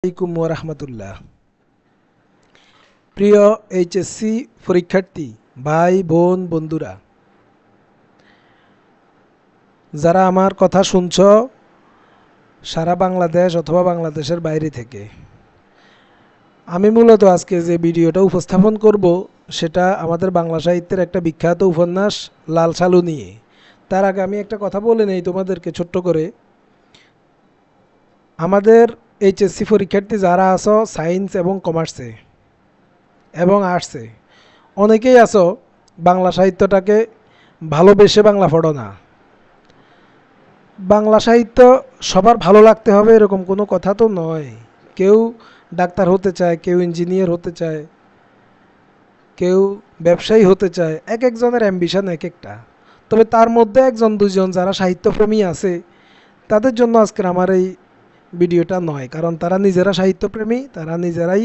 আলাইকুম ওয়া রাহমাতুল্লাহ। প্রিয় এইচএসসি পরীক্ষার্থী ভাই বোন বন্ধুরা, যারা আমার কথা শুনছ সারা বাংলাদেশ অথবা বাংলাদেশের বাইরে থেকে, আমি মূলত আজকে যে ভিডিওটা উপস্থাপন করব সেটা আমাদের বাংলা সাহিত্যের একটা বিখ্যাত উপন্যাস লাল সালু নিয়ে। তার আগে আমি একটা কথা বলে নেই তোমাদেরকে ছোট্ট করে। আমাদের এইচএসসি পরীক্ষার্থী যারা আছো সায়েন্স এবং কমার্সে এবং আর্টসে, অনেকেই আছো বাংলা সাহিত্যটাকে ভালোবেসে বাংলা পড়ো না। বাংলা সাহিত্য সবার ভালো লাগতে হবে এরকম কোনো কথা তো নয়। কেউ ডাক্তার হতে চায়, কেউ ইঞ্জিনিয়ার হতে চায়, কেউ ব্যবসায়ী হতে চায়। এক একজনের অ্যাম্বিশন এক একটা। তবে তার মধ্যে একজন দুজন যারা সাহিত্যপ্রেমী আছে তাদের জন্য আজকের আমার এই ভিডিওটা নয়, কারণ তারা নিজেরা সাহিত্যপ্রেমী, তারা নিজেরাই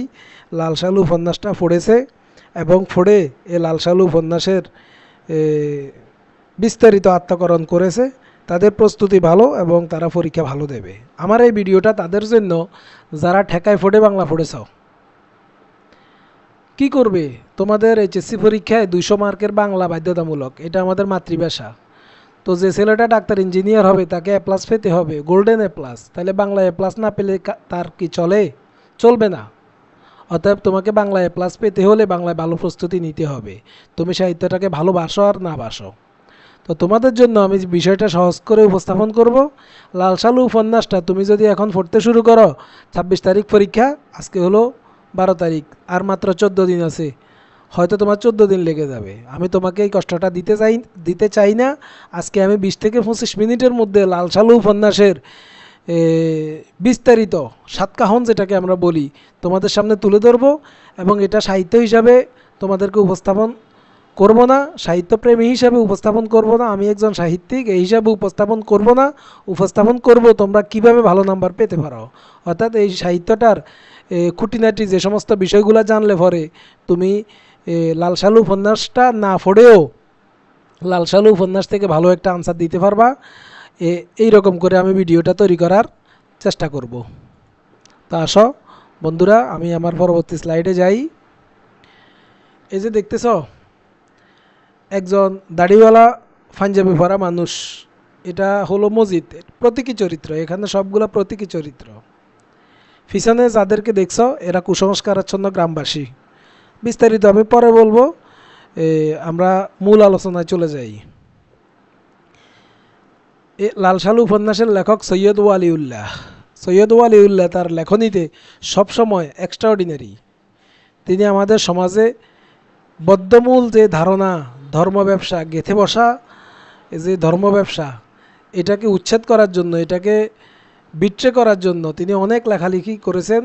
লাল সালু উপন্যাসটা পড়েছে এবং পড়ে এই লাল সালু উপন্যাসের বিস্তারিত আত্মকরণ করেছে। তাদের প্রস্তুতি ভালো এবং তারা পরীক্ষা ভালো দেবে। আমার এই ভিডিওটা তাদের জন্য যারা ঠেকায় ফোটে বাংলা পড়েছ। কি করবে, তোমাদের এইচএসসি পরীক্ষায় 200 মার্কের বাংলা বাধ্যতামূলক, এটা আমাদের মাতৃভাষা। তো যে ছেলেটা ডাক্তার ইঞ্জিনিয়ার হবে তাকে এ প্লাস পেতে হবে, গোল্ডেন এ প্লাস। তাহলে বাংলা এ প্লাস না পেলে তার কি চলে? চলবে না। অতএব তোমাকে বাংলা এ প্লাস পেতে হলে বাংলায় ভালো প্রস্তুতি নিতে হবে। তুমি সাহিত্যটাকে ভালোবাসো আর না বাসো। তো তোমাদের জন্য আমি বিষয়টা সহজ করে উপস্থাপন করব। লাল সালু উপন্যাসটা তুমি যদি এখন পড়তে শুরু করো, 26 তারিখ পরীক্ষা, আজকে হলো 12 তারিখ, আর মাত্র 14 দিন আছে। হয়তো তোমার 14 দিন লেগে যাবে। আমি তোমাকে এই কষ্টটা দিতে চাই না। আজকে আমি 20 থেকে 25 মিনিটের মধ্যে লাল সালু উপন্যাসের বিস্তারিত সাতকাহন যেটাকে আমরা বলি তোমাদের সামনে তুলে ধরবো, এবং এটা সাহিত্য হিসাবে তোমাদেরকে উপস্থাপন করব না, সাহিত্যপ্রেমী হিসাবে উপস্থাপন করব না, আমি একজন সাহিত্যিক এই হিসাবে উপস্থাপন করব না। উপস্থাপন করব তোমরা কিভাবে ভালো নাম্বার পেতে পারো। অর্থাৎ এই সাহিত্যটার খুঁটিনাটি যে সমস্ত বিষয়গুলো জানলে পরে তুমি লাল সালু উপন্যাসটা না পড়েও লাল সালু উপন্যাস থেকে ভালো একটা আনসার দিতে পারবা। এই রকম করে আমি ভিডিওটা তৈরি করার চেষ্টা করব। তা আসো বন্ধুরা, আমি আমার পরবর্তী স্লাইডে যাই। এই যে দেখতেছ, একজন দাড়িওয়ালা পাঞ্জাবি পরা মানুষ, এটা হলো মজিদ, প্রতীকী চরিত্র। এখানে সবগুলো প্রতীকী চরিত্র। পিছনে যাদেরকে দেখছ এরা কুসংস্কারাচ্ছন্ন গ্রামবাসী। বিস্তারিত আমি পরে বলবো। আমরা মূল আলোচনায় চলে যাই। লাল সালু উপন্যাসের লেখক সৈয়দ ওয়ালিউল্লাহ। সৈয়দ ওয়ালিউল্লাহ তার লেখনীতে সবসময় এক্সট্রাঅর্ডিনারি। তিনি আমাদের সমাজে বদ্ধমূল যে ধারণা, ধর্ম ব্যবসা গেঁথে বসা, যে ধর্ম ব্যবসা, এটাকে উচ্ছেদ করার জন্য, এটাকে বিট্রে করার জন্য তিনি অনেক লেখালেখি করেছেন।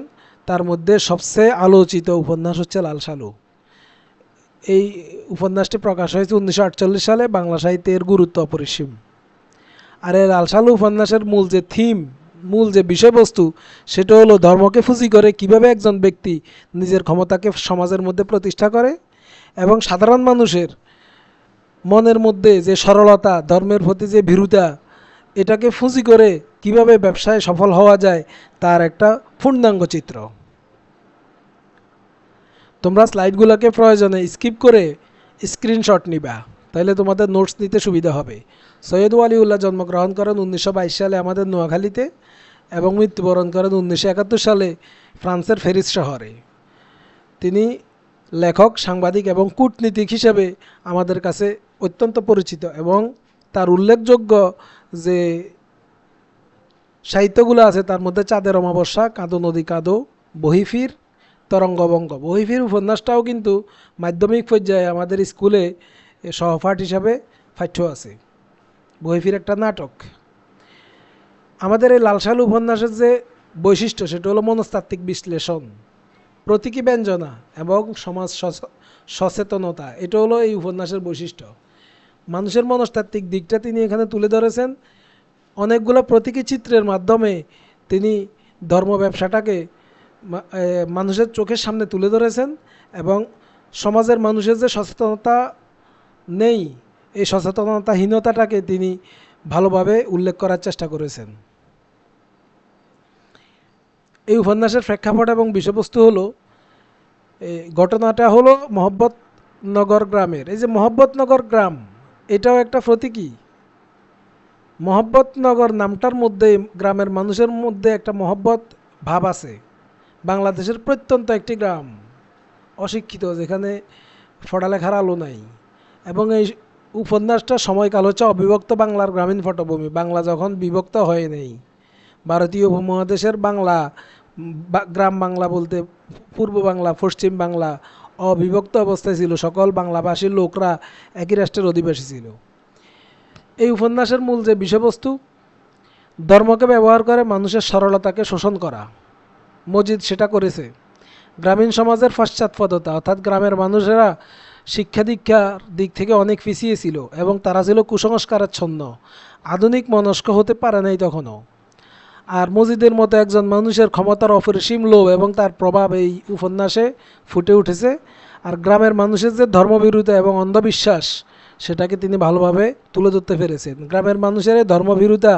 তার মধ্যে সবচেয়ে আলোচিত উপন্যাস হচ্ছে লাল সালু। এই উপন্যাসটি প্রকাশ হয়েছে 1948 সালে। বাংলা সাহিত্যের গুরুত্ব অপরিসীম। আর এই লাল সালু উপন্যাসের মূল যে থিম, মূল যে বিষয়বস্তু, সেটা হলো ধর্মকে ফুজি করে কিভাবে একজন ব্যক্তি নিজের ক্ষমতাকে সমাজের মধ্যে প্রতিষ্ঠা করে, এবং সাধারণ মানুষের মনের মধ্যে যে সরলতা, ধর্মের প্রতি যে ভীরুতা, এটাকে ফুজি করে কিভাবে ব্যবসায় সফল হওয়া যায় তার একটা পূর্ণাঙ্গ চিত্র। তোমরা স্লাইডগুলোকে প্রয়োজনে স্কিপ করে স্ক্রিনশট নিবা, তাহলে তোমাদের নোটস নিতে সুবিধা হবে। সৈয়দ ওয়ালিউল্লাহ জন্মগ্রহণ করেন 1922 সালে আমাদের নোয়াখালীতে, এবং মৃত্যুবরণ করেন 1971 সালে ফ্রান্সের প্যারিস শহরে। তিনি লেখক, সাংবাদিক এবং কূটনীতিক হিসেবে আমাদের কাছে অত্যন্ত পরিচিত, এবং তার উল্লেখযোগ্য যে সাহিত্যগুলো আছে তার মধ্যে চাঁদের অমাবস্যা, কাঁদো নদী কাঁদো, বহিফির, তরঙ্গভঙ্গ। বহিফির উপন্যাসটাও কিন্তু মাধ্যমিক পর্যায়ে আমাদের স্কুলে সহপাঠ হিসাবে পাঠ্য আছে। বহিফির একটা নাটক। আমাদের এই লাল সালু উপন্যাসের যে বৈশিষ্ট্য সেটা হলো মনস্তাত্ত্বিক বিশ্লেষণ, প্রতীকী ব্যঞ্জনা এবং সমাজ সচেতনতা। এটা হলো এই উপন্যাসের বৈশিষ্ট্য। মানুষের মনস্তাত্ত্বিক দিকটা তিনি এখানে তুলে ধরেছেন। অনেকগুলো প্রতীকী চিত্রের মাধ্যমে তিনি ধর্ম ব্যবসাটাকে মানুষের চোখের সামনে তুলে ধরেছেন, এবং সমাজের মানুষের যে সচেতনতা নেই, এই সচেতনতাহীনতাটাকে তিনি ভালোভাবে উল্লেখ করার চেষ্টা করেছেন। এই উপন্যাসের প্রেক্ষাপট এবং বিষয়বস্তু হলো, ঘটনাটা হলো মহব্বতনগর গ্রামের। এই যে মহব্বতনগর গ্রাম, এটাও একটা প্রতীকী। মহব্বতনগর নামটার মধ্যে গ্রামের মানুষের মধ্যে একটা মহব্বত ভাব আছে। বাংলাদেশের প্রত্যন্ত একটি গ্রাম, অশিক্ষিত, যেখানে পড়ালেখার আলো নাই। এবং এই উপন্যাসটা সময়কাল হচ্ছে অবিভক্ত বাংলার গ্রামীণ পটভূমি। বাংলা যখন বিভক্ত হয় নেই, ভারতীয় উপমহাদেশের বাংলা, গ্রাম বাংলা বলতে পূর্ব বাংলা, পশ্চিম বাংলা অবিভক্ত অবস্থায় ছিল। সকল বাংলাভাষীর লোকরা একই রাষ্ট্রের অধিবাসী ছিল। এই উপন্যাসের মূল যে বিষয়বস্তু, ধর্মকে ব্যবহার করে মানুষের সরলতাকে শোষণ করা। মজিদ সেটা করেছে। গ্রামীণ সমাজের পশ্চাৎপদতা, অর্থাৎ গ্রামের মানুষেরা শিক্ষা দীক্ষার দিক থেকে অনেক পিছিয়ে ছিল এবং তারা ছিল কুসংস্কারাচ্ছন্ন, আধুনিক মনস্ক হতে পারে নাই তখনও। আর মজিদের মতো একজন মানুষের ক্ষমতার অপরিসীম লোভ এবং তার প্রভাব এই উপন্যাসে ফুটে উঠেছে। আর গ্রামের মানুষের যে ধর্মভীরুতা এবং অন্ধবিশ্বাস, সেটাকে তিনি ভালোভাবে তুলে ধরতে পেরেছেন। গ্রামের মানুষের এই ধর্মভীরুতা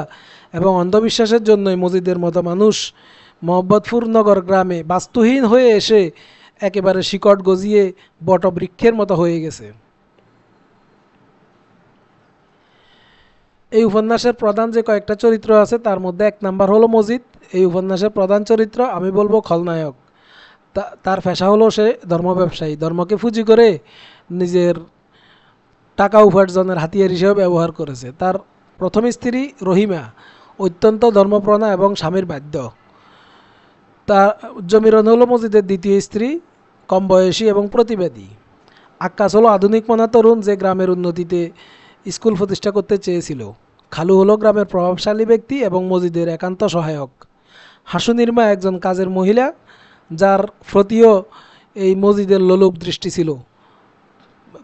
এবং অন্ধবিশ্বাসের জন্যই মজিদের মতো মানুষ মোহাম্মদপুর নগর গ্রামে বাস্তুহীন হয়ে এসে একেবারে শিকড় গজিয়ে বটবৃক্ষের মতো হয়ে গেছে। এই উপন্যাসের প্রধান যে কয়েকটা চরিত্র আছে, তার মধ্যে এক নাম্বার হলো মজিদ। এই উপন্যাসের প্রধান চরিত্র, আমি বলবো খলনায়ক। তার পেশা হলো সে ধর্ম ব্যবসায়ী। ধর্মকে পুঁজি করে নিজের টাকা উপার্জনের হাতিয়ার হিসেবে ব্যবহার করেছে। তার প্রথম স্ত্রী রহিমা অত্যন্ত ধর্মপ্রণা এবং স্বামীর বাধ্য। তার জমিরন হলো মজিদের দ্বিতীয় স্ত্রী, কম বয়সী এবং প্রতিবাদী। আক্কাস হলো আধুনিক মনা তরুণ, যে গ্রামের উন্নতিতে স্কুল প্রতিষ্ঠা করতে চেয়েছিল। খালু হলো গ্রামের প্রভাবশালী ব্যক্তি এবং মজিদের একান্ত সহায়ক। হাসু নির্মা একজন কাজের মহিলা, যার প্রতিও এই মজিদের লোলুপ দৃষ্টি ছিল।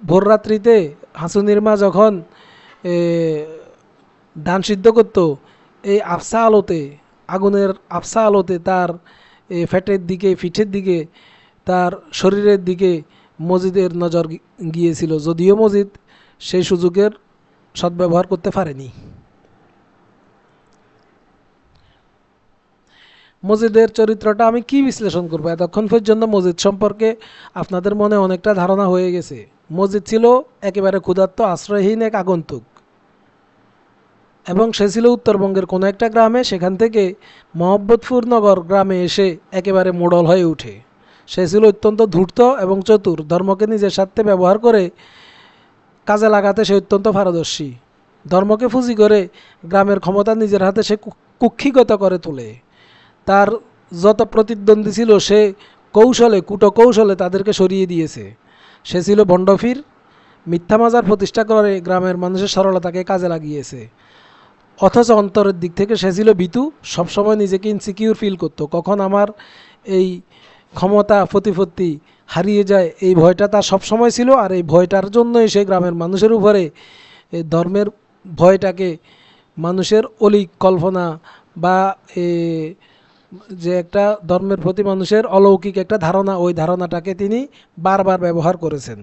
ভোররাত্রিতে হাসু নির্মা যখন ধান সিদ্ধ করত, এই আফসা আলোতে, আগুনের আফসা আলোতে তার ফ্যাটের দিকে, পিঠের দিকে, তার শরীরের দিকে মজিদের নজর গিয়েছিল, যদিও মজিদ সেই সুযোগের সদ্ব্যবহার করতে পারেনি। মজিদের চরিত্রটা আমি কি বিশ্লেষণ করবো? এতক্ষণ পর্যন্ত মজিদ সম্পর্কে আপনাদের মনে অনেকটা ধারণা হয়ে গেছে। মজিদ ছিল একেবারে ক্ষুধার্ত, আশ্রয়হীন এক আগন্তুক, এবং সে ছিল উত্তরবঙ্গের কোনো একটা গ্রামে। সেখান থেকে মোহাম্মদপুর নগর গ্রামে এসে একেবারে মোড়ল হয়ে ওঠে। সে ছিল অত্যন্ত ধূর্ত এবং চতুর। ধর্মকে নিজের স্বার্থে ব্যবহার করে কাজে লাগাতে সে অত্যন্ত পারদর্শী। ধর্মকে পুঁজি করে গ্রামের ক্ষমতা নিজের হাতে সে কুক্ষিগত করে তোলে। তার যত প্রতিদ্বন্দ্বী ছিল, সে কৌশলে, কূটকৌশলে তাদেরকে সরিয়ে দিয়েছে। সে ছিল ভণ্ডফির, মিথ্যা মাজার প্রতিষ্ঠা করে গ্রামের মানুষের সরলতাকে কাজে লাগিয়েছে। অথচ অন্তরের দিক থেকে সে ছিল ভীতু, সবসময় নিজেকে ইনসিকিউর ফিল করতো। কখন আমার এই ক্ষমতা প্রতিপত্তি হারিয়ে যায়, এই ভয়টা তার সবসময় ছিল। আর এই ভয়টার জন্যই সে গ্রামের মানুষের উপরে এই ধর্মের ভয়টাকে, মানুষের অলিক কল্পনা বা যে একটা ধর্মের প্রতি মানুষের অলৌকিক একটা ধারণা, ওই ধারণাটাকে তিনি বারবার ব্যবহার করেছেন।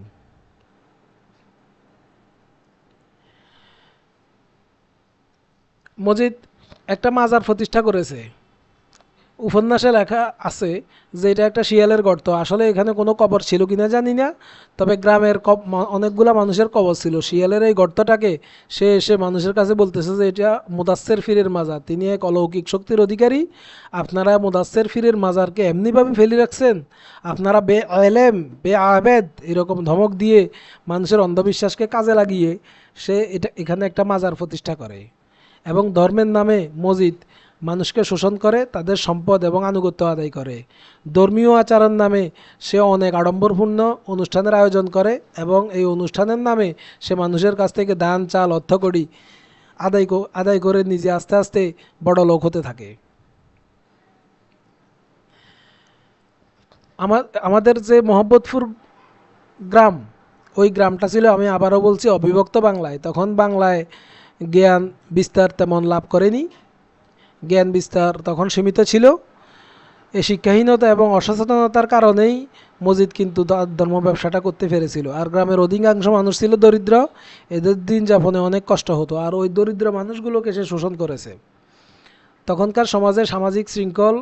মজিদ একটা মাজার প্রতিষ্ঠা করেছে। উপন্যাসে লেখা আছে যে এটা একটা শিয়ালের গর্ত। আসলে এখানে কোনো কবর ছিল কিনা জানি না, তবে গ্রামের অনেকগুলা মানুষের কবর ছিল। শিয়ালের এই গর্তটাকে সে এসে মানুষের কাছে বলতেছে যে এটা মুদাসসির পীরের মাজার, তিনি এক অলৌকিক শক্তির অধিকারী। আপনারা মুদাসসির পীরের মাজারকে এমনিভাবে ফেলে রাখছেন, আপনারা বে আলেম, বে আবেদ, এরকম ধমক দিয়ে মানুষের অন্ধবিশ্বাসকে কাজে লাগিয়ে সে এখানে একটা মাজার প্রতিষ্ঠা করে। এবং ধর্মের নামে মজিদ মানুষকে শোষণ করে, তাদের সম্পদ এবং আনুগত্য আদায় করে। ধর্মীয় আচরণ নামে সে অনেক আড়ম্বরপূর্ণ অনুষ্ঠানের আয়োজন করে এবং এই অনুষ্ঠানের নামে সে মানুষের কাছ থেকে দান, চাল, অর্থকড়ি আদায় করে নিজে আস্তে আস্তে বড় লোক হতে থাকে। আমাদের যে মোহাম্মদপুর গ্রাম, ওই গ্রামটা ছিল, আমি আবারও বলছি, অবিভক্ত বাংলায়। তখন বাংলায় জ্ঞান বিস্তার তেমন লাভ করেনি, জ্ঞান বিস্তার তখন সীমিত ছিল। এই শিক্ষাহীনতা এবং অসচেতনতার কারণেই মজিদ কিন্তু ধর্ম ব্যবসাটা করতে পেরেছিল। আর গ্রামের অধিকাংশ মানুষ ছিল দরিদ্র, এদের দিন যাপনে অনেক কষ্ট হতো। আর ওই দরিদ্র মানুষগুলোকে সে শোষণ করেছে। তখনকার সমাজে সামাজিক শৃঙ্খল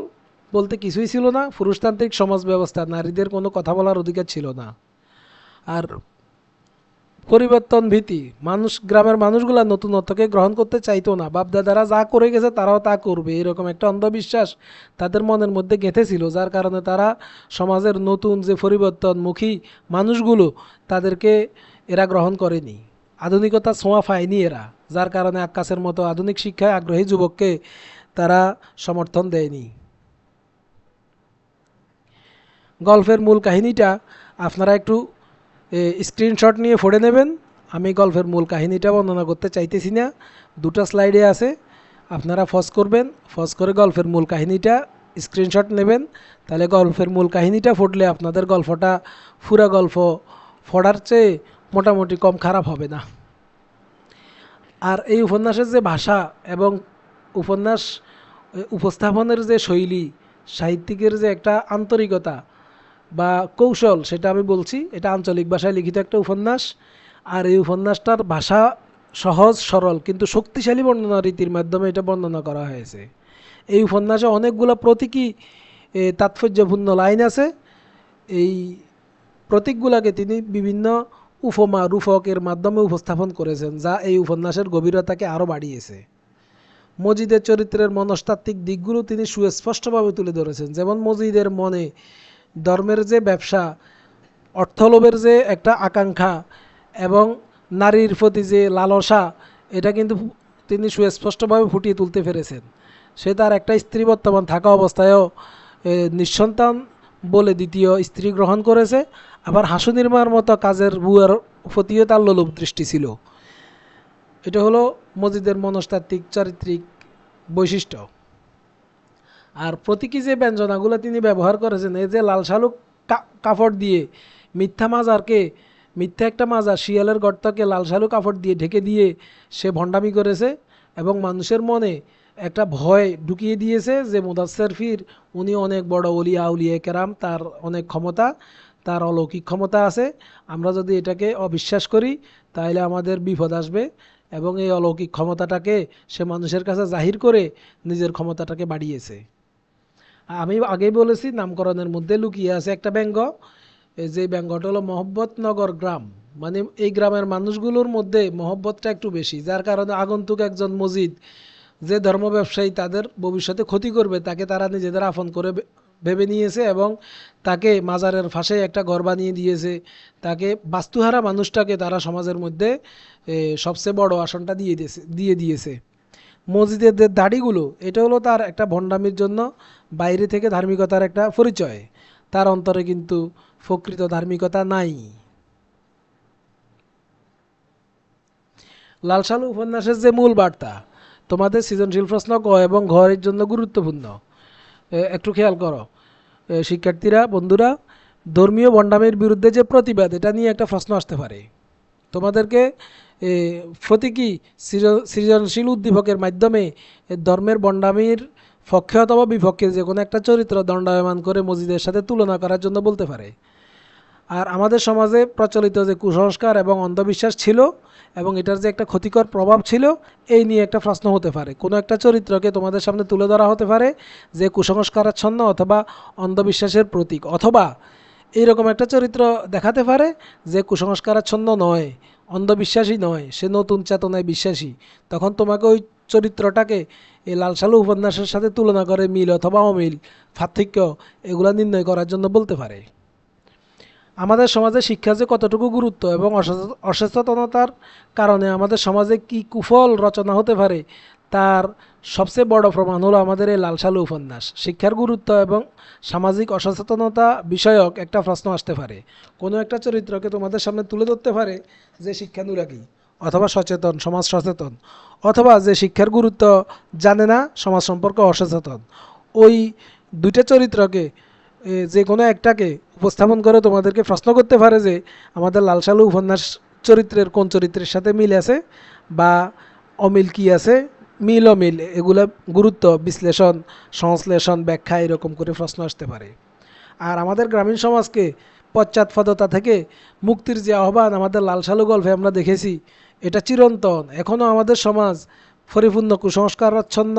বলতে কিছুই ছিল না, পুরুষতান্ত্রিক সমাজ ব্যবস্থা, নারীদের কোনো কথা বলার অধিকার ছিল না। আর পরিবর্তন ভীতি, গ্রামের মানুষগুলা নতুনত্বকে গ্রহণ করতে চাইতো না, বাপদাদারা যা করে গেছে তারাও তা করবে, এরকম একটা অন্ধবিশ্বাস তাদের মনের মধ্যে গেঁথেছিল, যার কারণে তারা সমাজের নতুন যে পরিবর্তনমুখী মানুষগুলো তাদেরকে এরা গ্রহণ করেনি, আধুনিকতা ছোঁয়া পায়নি এরা, যার কারণে আক্কাসের মতো আধুনিক শিক্ষায় আগ্রহী যুবককে তারা সমর্থন দেয়নি। গল্পের মূল কাহিনীটা আপনারা একটু স্ক্রিনশট নিয়ে পড়ে নেবেন। আমি গল্পের মূল কাহিনীটা বর্ণনা করতে চাইতেছি না, দুটো স্লাইডে আছে, আপনারা পজ করবেন, পজ করে গল্পের মূল কাহিনীটা স্ক্রিনশট নেবেন, তাহলে গল্পের মূল কাহিনীটা পড়লে আপনাদের গল্পটা পুরা গল্প পড়ার চেয়ে মোটামুটি কম খারাপ হবে না। আর এই উপন্যাসের যে ভাষা এবং উপন্যাস উপস্থাপনের যে শৈলী, সাহিত্যিকের যে একটা আন্তরিকতা বা কৌশল, সেটা আমি বলছি, এটা আঞ্চলিক ভাষায় লিখিত একটা উপন্যাস। আর এই উপন্যাসটার ভাষা সহজ সরল কিন্তু শক্তিশালী বর্ণনা রীতির মাধ্যমে এটা বর্ণনা করা হয়েছে। এই উপন্যাসে অনেকগুলো প্রতীকী তাৎপর্যপূর্ণ লাইন আছে। এই প্রতীকগুলোকে তিনি বিভিন্ন উপমা রূপকের মাধ্যমে উপস্থাপন করেছেন, যা এই উপন্যাসের গভীরতাকে আরও বাড়িয়েছে। মজিদের চরিত্রের মনস্তাত্ত্বিক দিকগুলো তিনি সুস্পষ্টভাবে তুলে ধরেছেন, যেমন মজিদের মনে ধর্মের যে ব্যবসা, অর্থলোভের যে একটা আকাঙ্ক্ষা এবং নারীর প্রতি যে লালসা, এটা কিন্তু তিনি সুস্পষ্টভাবে ফুটিয়ে তুলতে পেরেছেন। সে তার একটা স্ত্রী বর্তমান থাকা অবস্থায়ও নিঃসন্তান বলে দ্বিতীয় স্ত্রী গ্রহণ করেছে, আবার হাসুনির্মার মতো কাজের বুয়ার প্রতিও তার লোলুপ দৃষ্টি ছিল। এটা হলো মজিদের মনস্তাত্ত্বিক চারিত্রিক বৈশিষ্ট্য। আর প্রতীকী যে ব্যঞ্জনাগুলো তিনি ব্যবহার করেছেন, এই যে লাল শালুক কাপড় দিয়ে মিথ্যা একটা মাজার শিয়ালের গর্তকে লাল শালু কাপড় দিয়ে ঢেকে দিয়ে সে ভণ্ডামি করেছে এবং মানুষের মনে একটা ভয় ঢুকিয়ে দিয়েছে যে মুদাসসির পীর উনি অনেক বড় ওলিয়া আউলিয়া কেরাম, তার অনেক ক্ষমতা, তার অলৌকিক ক্ষমতা আছে, আমরা যদি এটাকে অবিশ্বাস করি তাহলে আমাদের বিপদ আসবে, এবং এই অলৌকিক ক্ষমতাটাকে সে মানুষের কাছে জাহির করে নিজের ক্ষমতাটাকে বাড়িয়েছে। আমি আগেই বলেছি নামকরণের মধ্যে লুকিয়ে আছে একটা ব্যঙ্গ, যে ব্যঙ্গটা হলো মহব্বতনগর গ্রাম, মানে এই গ্রামের মানুষগুলোর মধ্যে মহব্বতটা একটু বেশি, যার কারণে আগন্তুক একজন মসজিদ যে ধর্ম ব্যবসায়ী তাদের ভবিষ্যতে ক্ষতি করবে তাকে তারা নিজেদের আপন করে ভেবে নিয়েছে এবং তাকে মাজারের ফাঁসে একটা ঘর বানিয়ে দিয়েছে, তাকে বাস্তুহারা মানুষটাকে তারা সমাজের মধ্যে সবচেয়ে বড় আসনটা দিয়ে দিয়েছে। মসজিদের যে দাড়িগুলো, এটা হলো তার একটা ভণ্ডামির জন্য বাইরে থেকে ধার্মিকতার একটা পরিচয়, তার অন্তরে কিন্তু প্রকৃত ধার্মিকতা নাই। লাল শালু উপন্যাসের যে মূল বার্তা, তোমাদের সৃজনশীল প্রশ্ন ক এবং ঘরের জন্য গুরুত্বপূর্ণ, একটু খেয়াল করো শিক্ষার্থীরা, বন্ধুরা, ধর্মীয় ভণ্ডামির বিরুদ্ধে যে প্রতিবাদ, এটা নিয়ে একটা প্রশ্ন আসতে পারে। তোমাদেরকে প্রতীকী সৃজনশীল উদ্দীপকের মাধ্যমে ধর্মের ভণ্ডামির পক্ষে অথবা বিপক্ষে যে কোনো একটা চরিত্র দণ্ডায়মান করে মসজিদের সাথে তুলনা করার জন্য বলতে পারে। আর আমাদের সমাজে প্রচলিত যে কুসংস্কার এবং অন্ধবিশ্বাস ছিল এবং এটার যে একটা ক্ষতিকর প্রভাব ছিল, এই নিয়ে একটা প্রশ্ন হতে পারে। কোনো একটা চরিত্রকে তোমাদের সামনে তুলে ধরা হতে পারে যে কুসংস্কারাচ্ছন্ন অথবা অন্ধবিশ্বাসের প্রতীক, অথবা এইরকম একটা চরিত্র দেখাতে পারে যে কুসংস্কারাচ্ছন্ন নয়, অন্ধবিশ্বাসী নয়, সে নতুন চেতনায় বিশ্বাসী। তখন তোমাকে ওই চরিত্রটাকে এই লাল শালু উপন্যাসের সাথে তুলনা করে মিল অথবা অমিল, পার্থক্য এগুলো নির্ণয় করার জন্য বলতে পারে। আমাদের সমাজে শিক্ষার যে কতটুকু গুরুত্ব এবং অসচেতনতার কারণে আমাদের সমাজে কি কুফল রচনা হতে পারে, তার সবচেয়ে বড় প্রমাণ হলো আমাদের এই লাল শালু উপন্যাস। শিক্ষার গুরুত্ব এবং সামাজিক অসচেতনতা বিষয়ক একটা প্রশ্ন আসতে পারে। কোনো একটা চরিত্রকে তোমাদের সামনে তুলে ধরতে পারে যে শিক্ষানুরাগী অথবা সচেতন, সমাজ সচেতন, অথবা যে শিক্ষার গুরুত্ব জানে না, সমাজ সম্পর্কে অসচেতন। ওই দুইটা চরিত্রকে যে কোনো একটাকে উপস্থাপন করে তোমাদেরকে প্রশ্ন করতে পারে যে আমাদের লাল শালু উপন্যাস চরিত্রের কোন চরিত্রের সাথে মিল আছে বা অমিল কি আছে, মিল অমিল, এগুলো গুরুত্ব বিশ্লেষণ, সংশ্লেষণ, ব্যাখ্যা, এরকম করে প্রশ্ন আসতে পারে। আর আমাদের গ্রামীণ সমাজকে পশ্চাৎপদতা থেকে মুক্তির যে আহ্বান আমাদের লাল শালু গল্পে আমরা দেখেছি, এটা চিরন্তন। এখনও আমাদের সমাজ পরিপূর্ণ কুসংস্কারাচ্ছন্ন,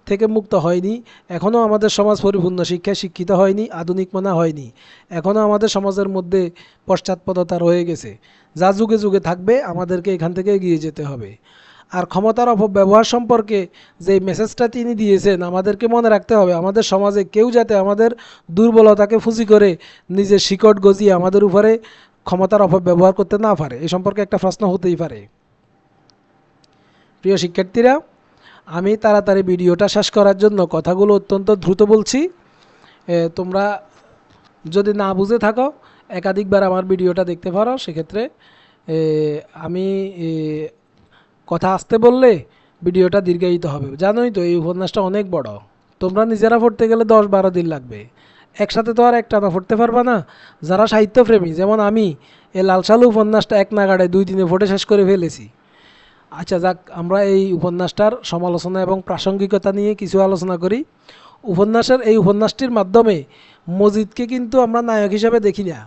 থেকে মুক্ত হয়নি, এখনও আমাদের সমাজ পরিপূর্ণ শিক্ষায় শিক্ষিত হয়নি, আধুনিক মনা হয়নি, এখনও আমাদের সমাজের মধ্যে পশ্চাৎপদতা রয়ে গেছে, যা যুগে যুগে থাকবে। আমাদেরকে এখান থেকে এগিয়ে যেতে হবে। আর ক্ষমতার অপব্যবহার সম্পর্কে যে মেসেজটা তিনি দিয়েছেন, আমাদেরকে মনে রাখতে হবে আমাদের সমাজে কেউ যাতে আমাদের দুর্বলতাকে ফুঁসি করে নিজের শিকড় গজিয়ে আমাদের উপরে ক্ষমতার অপব্যবহার করতে না পারে। এই সম্পর্কে একটা প্রশ্ন হতেই পারে। প্রিয় শিক্ষার্থীরা, আমি তাড়াতাড়ি ভিডিওটা শেষ করার জন্য কথাগুলো অত্যন্ত দ্রুত বলছি। তোমরা যদি না বুঝে থাকো একাধিকবার আমার ভিডিওটা দেখতে পারো। সেক্ষেত্রে আমি কথা আসতে বললে ভিডিওটা দীর্ঘায়িত হবে। জানোই তো এই উপন্যাসটা অনেক বড়, তোমরা নিজেরা পড়তে গেলে 10-12 দিন লাগবে। একসাথে তো আর একটা না পড়তে পারবা না। যারা সাহিত্যপ্রেমী যেমন আমি, এই লাল সালু উপন্যাসটা এক নাগাড়ে 2 দিনে পড়ে শেষ করে ফেলেছি। আচ্ছা যাক, আমরা এই উপন্যাসটার সমালোচনা এবং প্রাসঙ্গিকতা নিয়ে কিছু আলোচনা করি। এই উপন্যাসটির মাধ্যমে মজিদকে কিন্তু আমরা নায়ক হিসাবে দেখি না।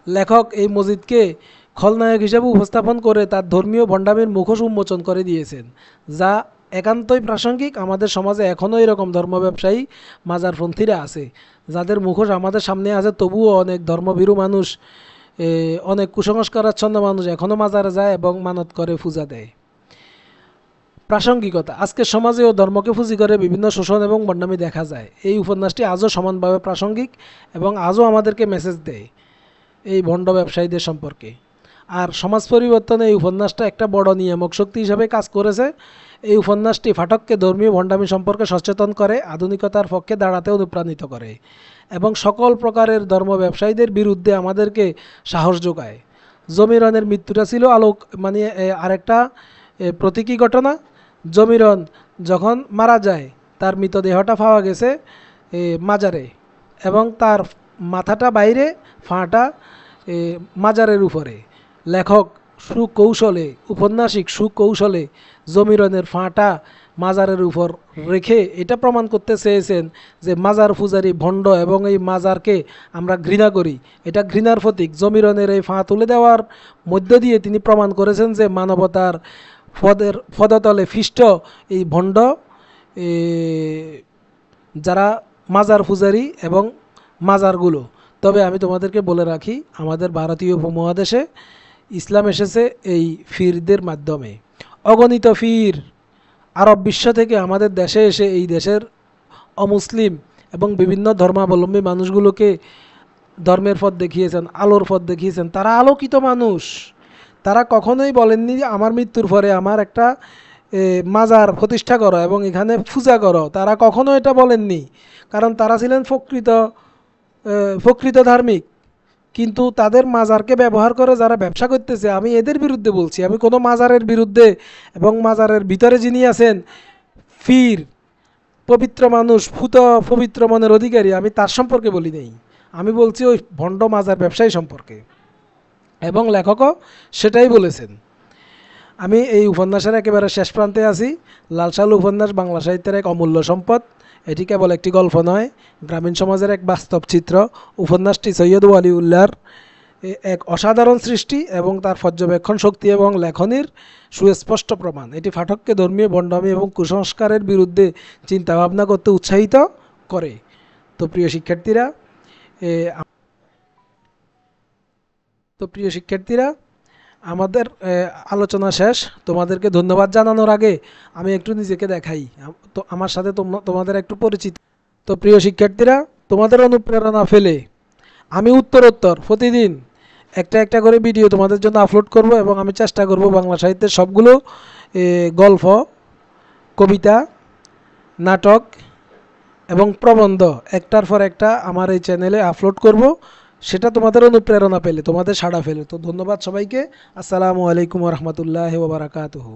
লেখক এই মজিদকে খলনায়ক হিসাবে উপস্থাপন করে তার ধর্মীয় ভণ্ডামির মুখোশ উন্মোচন করে দিয়েছেন, যা একান্তই প্রাসঙ্গিক। আমাদের সমাজে এখনও এরকম ধর্ম ব্যবসায়ী মাজারপন্থীরা আছে, যাদের মুখোশ আমাদের সামনে আছে। তবুও অনেক ধর্মভীরু মানুষ, অনেক কুসংস্কারাচ্ছন্ন মানুষ এখনও মাজারে যায় এবং মানত করে, পূজা দেয়। প্রাসঙ্গিকতা, আজকের সমাজে ও ধর্মকে পুঁজি করে বিভিন্ন শোষণ এবং ভণ্ডামি দেখা যায়। এই উপন্যাসটি আজও সমানভাবে প্রাসঙ্গিক এবং আজও আমাদেরকে মেসেজ দেয় এই ভণ্ড ব্যবসায়ীদের সম্পর্কে। আর সমাজ পরিবর্তনে এই উপন্যাসটা একটা বড় নিয়ামক শক্তি হিসাবে কাজ করেছে। এই উপন্যাসটি পাঠককে ধর্মীয় ভণ্ডামি সম্পর্কে সচেতন করে, আধুনিকতার পক্ষে দাঁড়াতে অনুপ্রাণিত করে এবং সকল প্রকারের ধর্ম ব্যবসায়ীদের বিরুদ্ধে আমাদেরকে সাহস যোগায়। জমিরনের মৃত্যুটা ছিল আরেকটা প্রতীকী ঘটনা। জমিরন যখন মারা যায়, তার মৃতদেহটা পাওয়া গেছে মাজারে এবং তার মাথাটা বাইরে, ফাঁটা মাজারের উপরে। লেখক সুকৌশলে জমিরনের ফাঁটা মাজারের উপর রেখে এটা প্রমাণ করতে চেয়েছেন যে মাজার পূজারী ভণ্ড এবং এই মাজারকে আমরা ঘৃণা করি, এটা ঘৃণার প্রতীক। জমিরনের এই ফাঁ তুলে দেওয়ার মধ্য দিয়ে তিনি প্রমাণ করেছেন যে মানবতার পদতলে ফিষ্ট এই ভণ্ড যারা মাজার পূজারী এবং মাজারগুলো। তবে আমি তোমাদেরকে বলে রাখি, আমাদের ভারতীয় উপমহাদেশে ইসলাম এসেছে এই ফিরদের মাধ্যমে। অগণিত ফির আরব বিশ্ব থেকে আমাদের দেশে এসে এই দেশের অমুসলিম এবং বিভিন্ন ধর্মাবলম্বী মানুষগুলোকে ধর্মের পথ দেখিয়েছেন, আলোর পথ দেখিয়েছেন। তারা আলোকিত মানুষ। তারা কখনোই বলেননি যে আমার মৃত্যুর পরে আমার একটা মাজার প্রতিষ্ঠা করো এবং এখানে পূজা করো। তারা কখনো এটা বলেননি, কারণ তারা ছিলেন প্রকৃত ধার্মিক। কিন্তু তাদের মাজারকে ব্যবহার করে যারা ব্যবসা করতেছে, আমি এদের বিরুদ্ধে বলছি। আমি কোনো মাজারের বিরুদ্ধে এবং মাজারের ভিতরে যিনি আছেন ফির, পবিত্র মানুষ, পবিত্র মনের অধিকারী, আমি তার সম্পর্কে বলি নেই। আমি বলছি ওই ভণ্ড মাজার ব্যবসায়ী সম্পর্কে, এবং লেখকও সেটাই বলেছেন। আমি এই উপন্যাসের একেবারে শেষ প্রান্তে আছি। লাল সালু উপন্যাস বাংলা সাহিত্যের এক অমূল্য সম্পদ। এটি কেবল একটি গল্প নয়, গ্রামীণ সমাজের এক বাস্তব চিত্র। উপন্যাসটি সৈয়দ ওয়ালিউল্লাহর এক অসাধারণ সৃষ্টি এবং তার পর্যবেক্ষণ শক্তি এবং লেখনীর সুস্পষ্ট প্রমাণ। এটি পাঠককে ধর্মীয় ভণ্ডামি এবং কুসংস্কারের বিরুদ্ধে চিন্তাভাবনা করতে উৎসাহিত করে। তো প্রিয় শিক্ষার্থীরা, আমাদের আলোচনা শেষ। তোমাদেরকে ধন্যবাদ জানানোর আগে আমি একটু নিজেকে দেখাই, তো আমার সাথে তোমাদের একটু পরিচিত। তো প্রিয় শিক্ষার্থীরা, তোমাদের অনুপ্রেরণা ফেলে আমি উত্তরোত্তর প্রতিদিন একটা করে ভিডিও তোমাদের জন্য আপলোড করব এবং আমি চেষ্টা করব বাংলা সাহিত্যের সবগুলো গল্প, কবিতা, নাটক এবং প্রবন্ধ একটার পর একটা আমার এই চ্যানেলে আপলোড করব। সেটা তোমাদের অনুপ্রেরণা পেলে, তোমাদের সাড়া ফেলে। তো ধন্যবাদ সবাইকে। আসসালামু আলাইকুম ওয়া রাহমাতুল্লাহি ওয়া বারাকাতুহু।